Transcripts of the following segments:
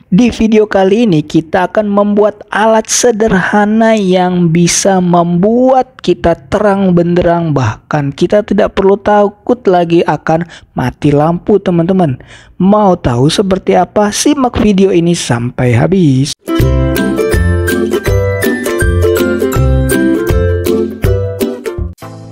Di video kali ini kita akan membuat alat sederhana yang bisa membuat kita terang benderang, bahkan kita tidak perlu takut lagi akan mati lampu teman-teman. Mau tahu seperti apa? Simak video ini sampai habis.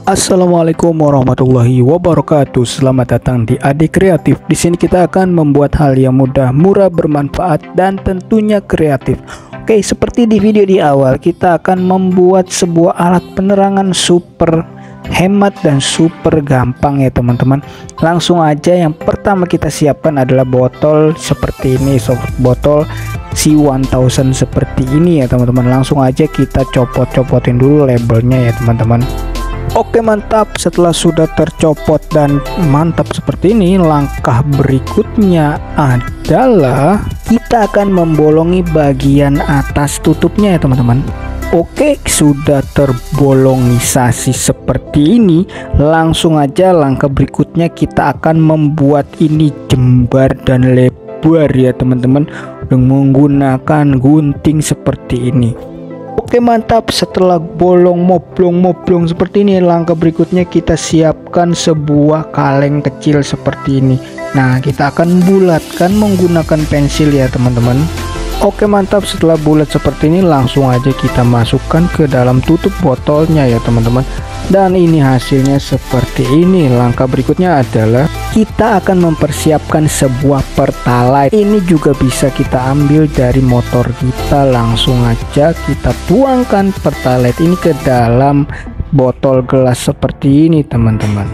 Assalamualaikum warahmatullahi wabarakatuh. Selamat datang di Adik Kreatif. Di sini kita akan membuat hal yang mudah, murah, bermanfaat, dan tentunya kreatif. Oke, seperti di video di awal, kita akan membuat sebuah alat penerangan super hemat dan super gampang ya teman-teman. Langsung aja, yang pertama kita siapkan adalah botol seperti ini, botol C1000 seperti ini ya teman-teman. Langsung aja kita copot-copotin dulu labelnya ya teman-teman. Oke, mantap. Setelah sudah tercopot dan mantap seperti ini, langkah berikutnya adalah kita akan membolongi bagian atas tutupnya ya teman-teman. Oke, sudah terbolongisasi seperti ini, langsung aja langkah berikutnya kita akan membuat ini jembar dan lebar ya teman-teman, dengan menggunakan gunting seperti ini. Oke, mantap. Setelah bolong moblong seperti ini, langkah berikutnya kita siapkan sebuah kaleng kecil seperti ini. Nah, kita akan bulatkan menggunakan pensil ya teman-teman. Oke, mantap. Setelah bulat seperti ini, langsung aja kita masukkan ke dalam tutup botolnya ya teman-teman. Dan ini hasilnya seperti ini. Langkah berikutnya adalah kita akan mempersiapkan sebuah pertalite. Ini juga bisa kita ambil dari motor kita. Langsung aja kita tuangkan pertalite ini ke dalam botol gelas seperti ini teman-teman.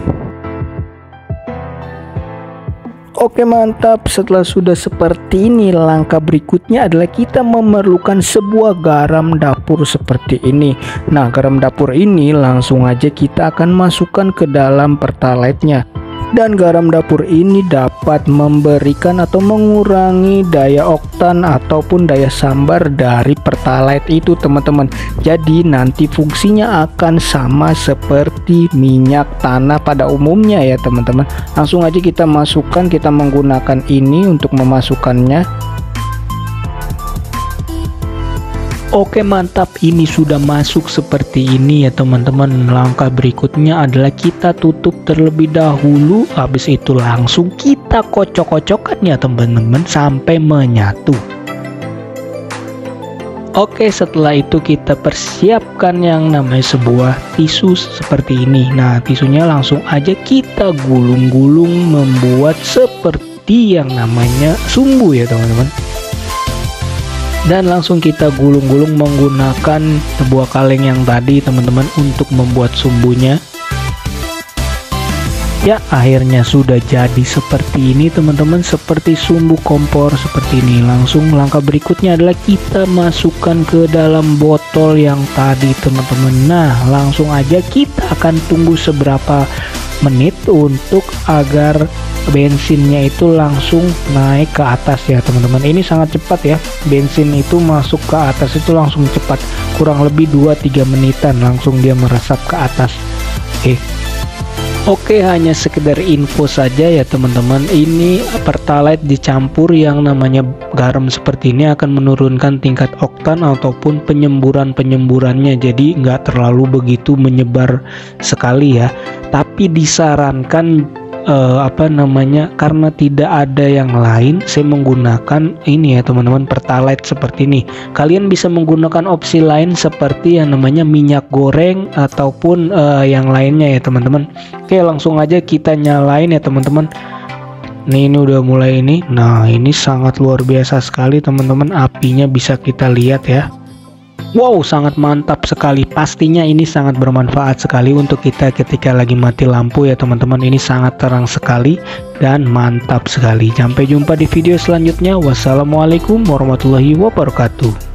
Oke, mantap. Setelah sudah seperti ini, langkah berikutnya adalah kita memerlukan sebuah garam dapur seperti ini. Nah, garam dapur ini langsung aja kita akan masukkan ke dalam pertalite-nya. Dan garam dapur ini dapat memberikan atau mengurangi daya oktan ataupun daya sambar dari pertalite itu teman-teman. Jadi nanti fungsinya akan sama seperti minyak tanah pada umumnya ya teman-teman. Langsung aja kita masukkan, kita menggunakan ini untuk memasukkannya. Oke, mantap. Ini sudah masuk seperti ini ya teman-teman. Langkah berikutnya adalah kita tutup terlebih dahulu. Habis itu langsung kita kocok-kocokkan ya teman-teman sampai menyatu. Oke, setelah itu kita persiapkan yang namanya sebuah tisu seperti ini. Nah, tisunya langsung aja kita gulung-gulung membuat seperti yang namanya sumbu ya teman-teman. Dan langsung kita gulung-gulung menggunakan sebuah kaleng yang tadi teman-teman untuk membuat sumbunya. Ya, akhirnya sudah jadi seperti ini teman-teman, seperti sumbu kompor seperti ini. Langsung langkah berikutnya adalah kita masukkan ke dalam botol yang tadi teman-teman. Nah, langsung aja kita akan tunggu seberapa menit untuk agar bensinnya itu langsung naik ke atas ya teman-teman. Ini sangat cepat ya, bensin itu masuk ke atas itu langsung cepat, kurang lebih 2-3 menitan langsung dia meresap ke atas. Oke, hanya sekedar info saja ya teman-teman. Ini pertalite dicampur yang namanya garam seperti ini akan menurunkan tingkat oktan ataupun penyemburannya, jadi nggak terlalu begitu menyebar sekali ya. Tapi disarankan karena tidak ada yang lain, saya menggunakan ini ya teman-teman, pertalite seperti ini. Kalian bisa menggunakan opsi lain seperti yang namanya minyak goreng ataupun yang lainnya ya teman-teman. Oke, langsung aja kita nyalain ya teman-teman. Nih, ini udah mulai ini. Nah, ini sangat luar biasa sekali teman-teman, apinya bisa kita lihat ya. Wow, sangat mantap sekali. Pastinya ini sangat bermanfaat sekali untuk kita ketika lagi mati lampu ya teman-teman. Ini sangat terang sekali dan mantap sekali. Sampai jumpa di video selanjutnya. Wassalamualaikum warahmatullahi wabarakatuh.